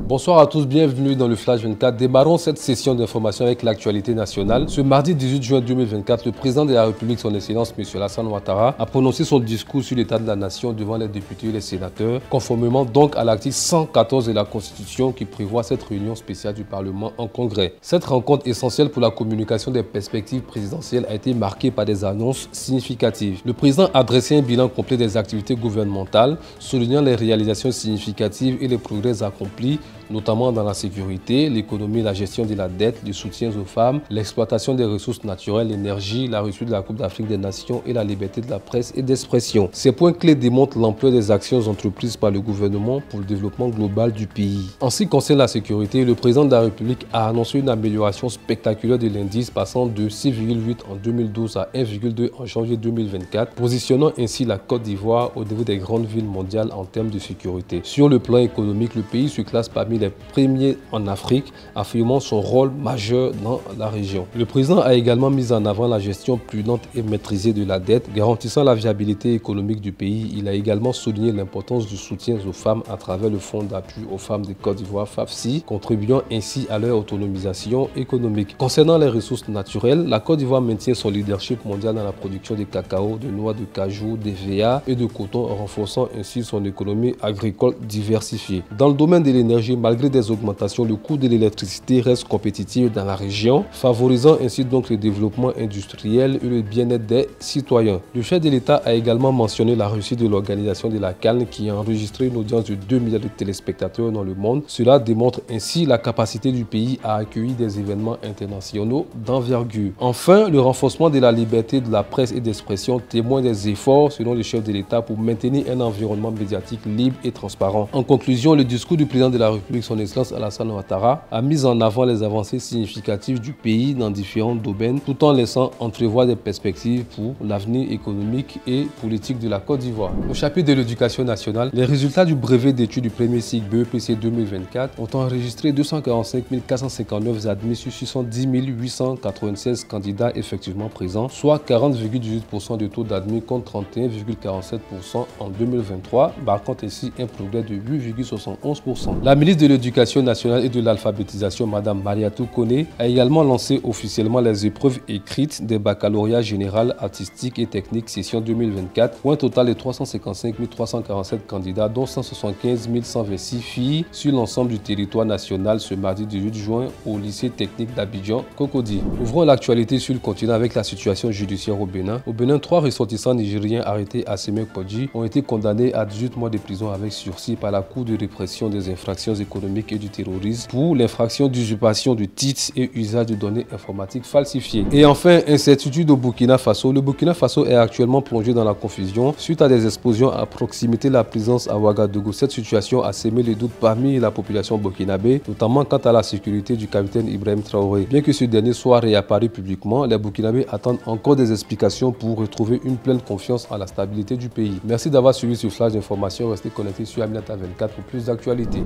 Bonsoir à tous, bienvenue dans le Flash 24. Démarrons cette session d'information avec l'actualité nationale. Ce mardi 18 juin 2024, le président de la République, son Excellence M. Alassane Ouattara, a prononcé son discours sur l'état de la nation devant les députés et les sénateurs, conformément donc à l'article 114 de la Constitution qui prévoit cette réunion spéciale du Parlement en congrès. Cette rencontre essentielle pour la communication des perspectives présidentielles a été marquée par des annonces significatives. Le président a dressé un bilan complet des activités gouvernementales, soulignant les réalisations significatives et les progrès accomplis, notamment dans la sécurité, l'économie, la gestion de la dette, le soutien aux femmes, l'exploitation des ressources naturelles, l'énergie, la réussite de la Coupe d'Afrique des Nations et la liberté de la presse et d'expression. Ces points clés démontrent l'ampleur des actions entreprises par le gouvernement pour le développement global du pays. En ce qui concerne la sécurité, le président de la République a annoncé une amélioration spectaculaire de l'indice passant de 6,8 en 2012 à 1,2 en janvier 2024, positionnant ainsi la Côte d'Ivoire au niveau des grandes villes mondiales en termes de sécurité. Sur le plan économique, le pays se classe parmi les premiers en Afrique, affirmant son rôle majeur dans la région. Le président a également mis en avant la gestion prudente et maîtrisée de la dette, garantissant la viabilité économique du pays. Il a également souligné l'importance du soutien aux femmes à travers le Fonds d'appui aux femmes de Côte d'Ivoire, FAFSI, contribuant ainsi à leur autonomisation économique. Concernant les ressources naturelles, la Côte d'Ivoire maintient son leadership mondial dans la production de cacao, de noix de cajou, d'EVA et de coton, renforçant ainsi son économie agricole diversifiée. Dans le domaine de l'énergie, malgré des augmentations, le coût de l'électricité reste compétitif dans la région, favorisant ainsi donc le développement industriel et le bien-être des citoyens. Le chef de l'État a également mentionné la réussite de l'organisation de la CAN qui a enregistré une audience de 2 milliards de téléspectateurs dans le monde. Cela démontre ainsi la capacité du pays à accueillir des événements internationaux d'envergure. Enfin, le renforcement de la liberté de la presse et d'expression témoigne des efforts, selon le chef de l'État, pour maintenir un environnement médiatique libre et transparent. En conclusion, le discours du président de la République, son Excellence Alassane Ouattara, a mis en avant les avancées significatives du pays dans différents domaines, tout en laissant entrevoir des perspectives pour l'avenir économique et politique de la Côte d'Ivoire. Au chapitre de l'éducation nationale, les résultats du brevet d'études du premier cycle BEPC 2024 ont enregistré 245 459 admis sur 610 896 candidats effectivement présents, soit 40,18% de taux d'admis contre 31,47% en 2023, marquant ainsi un progrès de 8,71%. La ministre de l'Éducation nationale et de l'alphabétisation, Mme Mariatou Koné, a également lancé officiellement les épreuves écrites des baccalauréats général, artistique et technique session 2024 pour un total de 355 347 candidats, dont 175 126 filles sur l'ensemble du territoire national ce mardi 18 juin au lycée technique d'Abidjan, Cocody. Ouvrons l'actualité sur le continent avec la situation judiciaire au Bénin. Au Bénin, 3 ressortissants nigériens arrêtés à Semekodji ont été condamnés à 18 mois de prison avec sursis par la Cour de répression des infractions économiques et du terrorisme pour l'infraction d'usurpation de titres et usage de données informatiques falsifiées. Et enfin, incertitude au Burkina Faso. Le Burkina Faso est actuellement plongé dans la confusion suite à des explosions à proximité de la présence à Ouagadougou. Cette situation a sémé les doutes parmi la population burkinabé, notamment quant à la sécurité du capitaine Ibrahim Traoré. Bien que ce dernier soit réapparu publiquement, les Burkinabés attendent encore des explications pour retrouver une pleine confiance en la stabilité du pays. Merci d'avoir suivi ce flash d'information. Restez connectés sur Aminata 24 pour plus d'actualités.